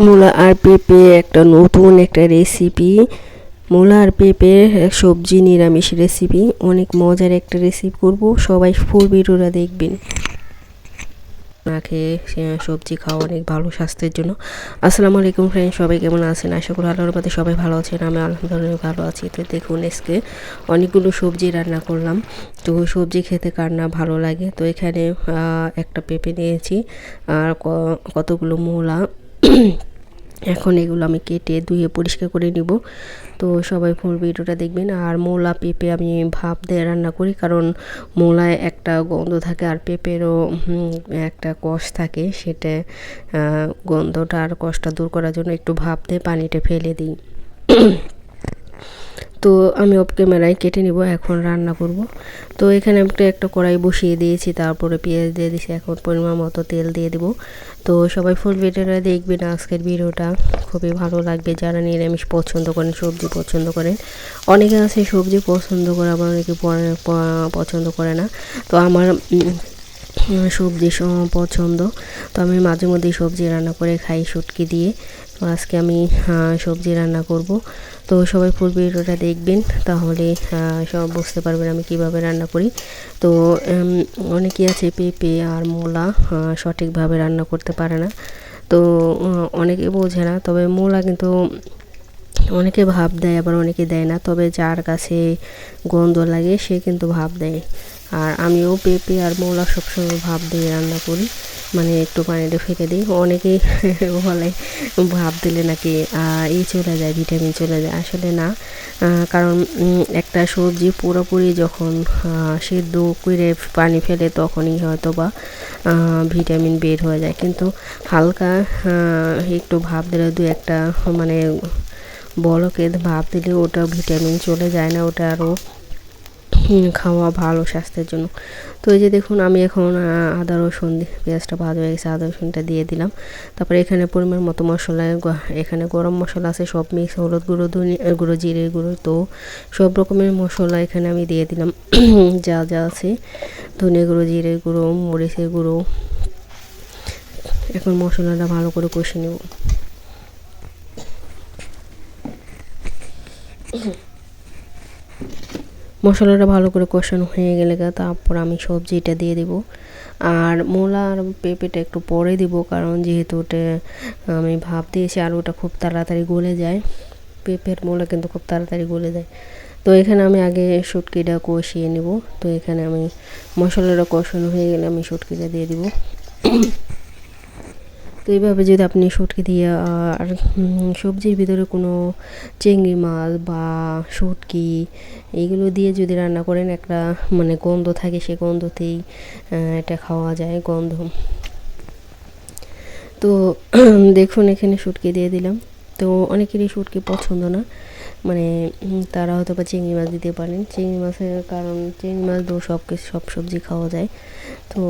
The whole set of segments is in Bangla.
মূলা আর পেঁপে একটা নতুন একটা রেসিপি। মূলা আর পেঁপে সবজি নিরামিষ রেসিপি, অনেক মজার একটা রেসিপি করব। সবাই ফুল ভিডিওটা দেখবেন। না খেয়ে সবজি খাওয়া অনেক ভালো স্বাস্থ্যের জন্য। আসসালামু আলাইকুম ফ্রেন্ড, সবাই কেমন আছেন? আশা করি আল্লাহর রহমতে সবাই ভালো আছেন। আমি আলহামদুলিল্লাহ ভালো আছি। তো দেখুন আজকে অনেকগুলো সবজি রান্না করলাম। তো সবজি খেতে কার না ভালো লাগে। তো এখানে একটা পেঁপে নিয়েছি আর কতগুলো মূলা। এখন এগুলো আমি কেটে ধুয়ে পরিষ্কার করে নিব। তো সবাই ফুল ভিডিওটা দেখবেন। আর মূলা পেঁপে আমি ভাপ দিয়ে রান্না করি, কারণ মূলায় একটা গন্ধ থাকে আর পেঁপেরও একটা কষ থাকে, সেটা গন্ধটা আর কষটা দূর করার জন্য একটু ভাপ দিয়ে পানিটা ফেলে দিই। তো আমি অফ ক্যামেরায় কেটে নিব, এখন রান্না করব। তো এখানে একটা কড়াই বসিয়ে দিয়েছি, তারপরে পেঁয়াজ দিয়ে দিয়েছি। এখন পরিমাণ মতো তেল দিয়ে দেবো। তো সবাই ফুল ভিডিওটা দেখবেন। আজকের ভিডিওটা খুবই ভালো লাগবে যারা নিরামিষ পছন্দ করেন, সবজি পছন্দ করেন। অনেকে আছে সবজি পছন্দ করে, আবার অনেকে পছন্দ করে না। তো আমার সবজি পছন্দ। তো আমি মাঝে মধ্যেই সবজি রান্না করে খাই শুটকি দিয়ে। তো আজকে আমি সবজি রান্না করব। তো সবাই ফুল ভিডিওটা দেখবেন, তাহলে সব বুঝতে পারবেন আমি কিভাবে রান্না করি। তো অনেকেই আছে পেঁপে আর মূলা সঠিকভাবে রান্না করতে পারে না। তো অনেকে বোঝে না, তবে মূলা কিন্তু অনেকে ভাপ দেয়, আবার অনেকে দেয় না। তবে যার কাছে গন্ধ লাগে সে কিন্তু ভাপ দেয়। আর আমিও পেঁপে আর মূলা সবসময় ভাপ দিয়ে রান্না করি, মানে একটু পানিটা ফেলে দিই। অনেকেই বলে ভাপ দিলে নাকি চলে যায়, ভিটামিন চলে যায়। আসলে না, কারণ একটা সবজি পুরোপুরি যখন সিদ্ধ করে পানি ফেলে তখনই হয়তো বা ভিটামিন বের হয়ে যায়। কিন্তু হালকা একটু ভাপ দিলে দু একটা মানে বড়কে ভাপ দিলে ওটা ভিটামিন চলে যায় না, ওটা আরও খাওয়া ভালো স্বাস্থ্যের জন্য। তো এই যে দেখুন আমি এখন আদা রসুন পেঁয়াজটা ভাজা হয়ে গেছে, আদা রসুনটা দিয়ে দিলাম। তারপরে এখানে পরিমাণ মতো মশলা, এখানে গরম মশলা আছে সব মিক্স, হলুদ গুঁড়ো, ধনিয়া গুঁড়ো, জিরে গুঁড়ো, তো সব রকমের মশলা এখানে আমি দিয়ে দিলাম। যা যা আছে, ধনিয়া গুঁড়ো, জিরে গুঁড়ো, মরিচের গুঁড়ো। এখন মশলাটা ভালো করে কষে নেব। মশলাটা ভালো করে কষানো হয়ে গেলে তারপর আমি সবজিটা দিয়ে দেব। আর মূলা আর পেঁপেটা একটু পরে দিব, কারণ যেহেতু ওটা আমি ভাপ দিয়েছি আর ওটা খুব তাড়াতাড়ি গলে যায়। পেঁপের মূলা কিন্তু খুব তাড়াতাড়ি গলে যায়। তো এখানে আমি আগে শুটকিটা কষিয়ে নেব। তো এখানে আমি মশলাটা কষানো হয়ে গেলে আমি শুটকিটা দিয়ে দিব। তো এইভাবে যদি আপনি শুটকি দিয়ে আর সবজির ভিতরে কোনো চিংড়ি মাছ বা শুটকি এইগুলো দিয়ে যদি রান্না করেন, একটা মানে গন্ধ থাকে, সে গন্ধতেই এটা খাওয়া যায় গন্ধ। তো দেখুন এখানে শুটকি দিয়ে দিলাম। তো অনেকেরই শুটকি পছন্দ না, মানে তারা হয়তো বা চিংড়ি মাছ দিতে পারেন। চিংড়ি মাছের কারণ চিংড়ি মাছ দিয়েও সব সবজি খাওয়া যায়। তো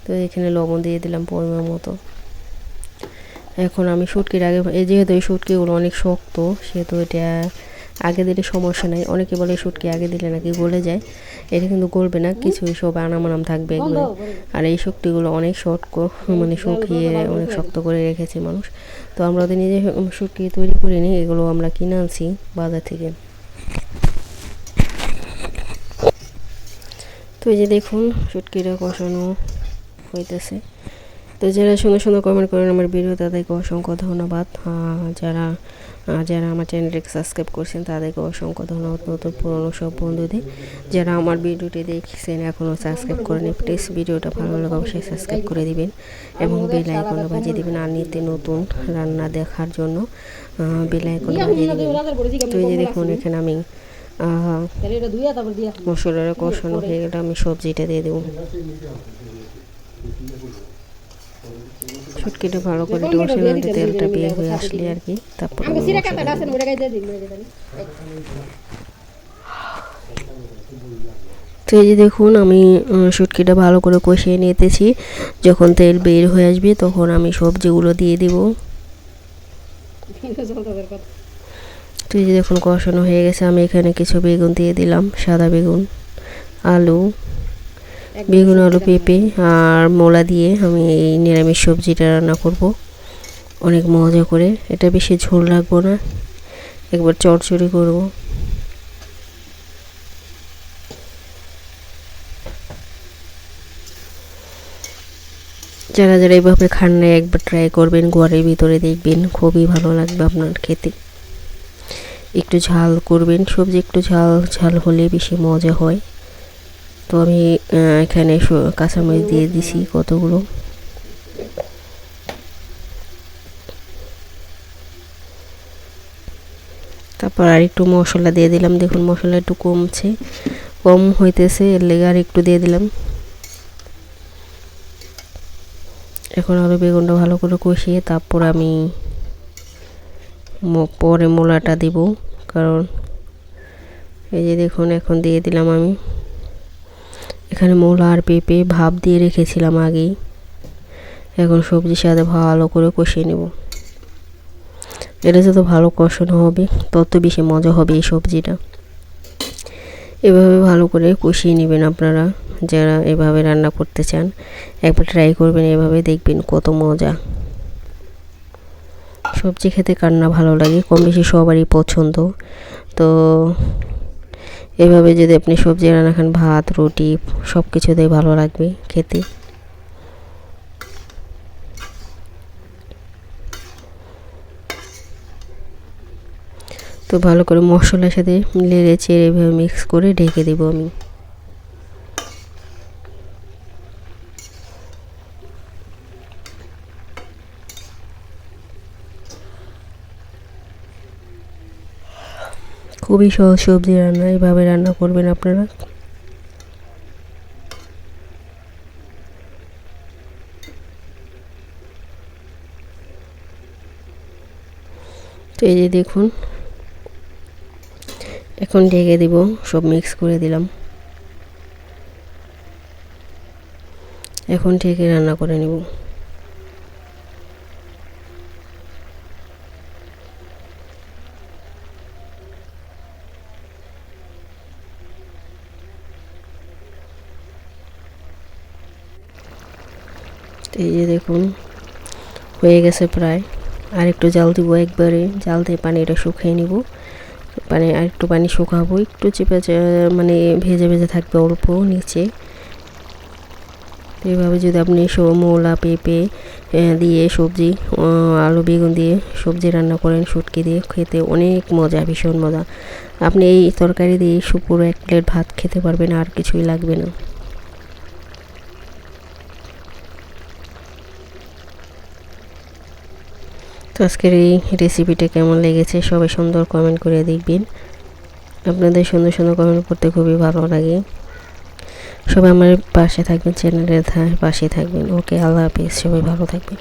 তো এখানে লবণ দিয়ে দিলাম পরিমাণ মতো। এখন আমি শুটকির আগে, যেহেতু এই শুটকিগুলো অনেক শক্ত, সেহেতু এটা আগে দিলে সমস্যা নাই। অনেকে বলে শুটকি আগে দিলে নাকি গলে যায়, এটা কিন্তু গলবে না, কিছু সব আনামানাম থাকবে একবারে। আর এই শুটকিগুলো অনেক মানে শুকিয়ে অনেক শক্ত করে রেখেছে মানুষ। তো আমরা ওদের নিজে শুটকি তৈরি করে নিই, এগুলো আমরা কিনে আনছি বাজার থেকে। তো এই যে দেখুন শুটকিটা কষানো হইতেছে। তো যারা সুন্দর সুন্দর কমেন্ট করেন আমার ভিডিও, তাদেরকে অসংখ্য ধন্যবাদ। যারা যারা আমার চ্যানেলটাকে সাবস্ক্রাইব করছেন তাদেরকে অসংখ্য ধন্যবাদ। নতুন পুরনো সব বন্ধুদের যারা আমার ভিডিওটি দেখছেন এখনও সাবস্ক্রাইব করেন, প্লিজ ভিডিওটা ভালো লাগে অবশ্যই সাবস্ক্রাইব করে দিবেন এবং বেল আইকনে বাজিয়ে দিবেন। আর নিত্য নতুন রান্না দেখার জন্য বেল আইকনে বাজিয়ে দিবেন। তো এই যে দেখুন এখানে আমি মশলাটা কষানো হয়ে গেলে আমি সবজিটা দিয়ে দেবো। শুটকিটা ভালো করে কষানোর মধ্যে তেলটা বের হয়ে আসলে আর কি, তারপর তো এই যে দেখুন আমি শুটকিটা ভালো করে কষিয়ে নিতেছি। যখন তেল বের হয়ে আসবে তখন আমি সবজিগুলো দিয়ে দিব। তো এই যে দেখুন কষানো হয়ে গেছে, আমি এখানে কিছু বেগুন দিয়ে দিলাম, সাদা বেগুন, আলু, বেগুন, আলু, পেঁপে আর মূলা দিয়ে আমি এই নিরামিষ সবজিটা রান্না করব অনেক মজা করে। এটা বেশি ঝোল রাখবো না, একবার চড়চড়ি করব। যারা যারা এইভাবে খান না একবার ট্রাই করবেন, ঘরের ভিতরে দেখবেন খুবই ভালো লাগবে আপনার খেতে। একটু ঝাল করবেন, সবজি একটু ঝাল ঝাল হলে বেশি মজা হয়। তো আমি এখানে কাঁচামরিচ দিয়ে দিছি কতগুলো। তারপর আর একটু মশলা দিয়ে দিলাম। দেখুন মশলা একটু কম হইতেছে, এর লেগে আর একটু দিয়ে দিলাম। এখন আলু বেগুনটা ভালো করে কষিয়ে তারপর আমি পরে মূলাটা দিব, কারণ এই যে দেখুন এখন দিয়ে দিলাম আমি। এখানে মূলা আর পেঁপে ভাপ দিয়ে রেখেছিলাম আগেই। এখন সবজির সাথে ভালো করে কষিয়ে নেব। এটা যত ভালো কষানো হবে তত বেশি মজা হবে এই সবজিটা। এভাবে ভালো করে কষিয়ে নেবেন আপনারা যারা এভাবে রান্না করতে চান, একবার ট্রাই করবেন, এভাবে দেখবেন কত মজা। সবজি খেতে কার না ভালো লাগে, কম বেশি সবারই পছন্দ। তো এভাবে যদি আপনি সবজি রান্না খান, ভাত রুটি সব কিছুতেই ভালো লাগবে খেতে। তো ভালো করে মশলার সাথে নেড়ে চেড়ে এভাবে মিক্স করে ঢেকে দেব আমি। খুবই সহজ সবজি রান্না, এইভাবে রান্না করবেন আপনারা। তো এই যে দেখুন এখন ঢেকে দিব, সব মিক্স করে দিলাম। এখন ঢেকে রান্না করে নেব। এই যে দেখুন হয়ে গেছে প্রায়। আর একটু জাল দিব, একবারে জাল দিয়ে পানিটা শুকিয়ে নিব। আর একটু পানি শুকাবো, একটু চেপে মানে ভেজে ভেজে থাকবে অল্প নিচে। এভাবে যদি আপনি মূলা পেঁপে দিয়ে সবজি, আলু বেগুন দিয়ে সবজি রান্না করেন শুটকি দিয়ে, খেতে অনেক মজা, ভীষণ মজা। আপনি এই তরকারি দিয়ে পুরো 1 প্লেট ভাত খেতে পারবেন, আর কিছুই লাগবে না। তো আজকের এই রেসিপিটা কেমন লেগেছে সবাই সুন্দর কমেন্ট করে দেখবেন। আপনাদের সুন্দর সুন্দর কমেন্ট করতে খুবই ভালো লাগে। সবাই আমার পাশে থাকবেন, চ্যানেলের পাশে থাকবেন। ওকে, আল্লাহ হাফিজ, সবাই ভালো থাকবেন।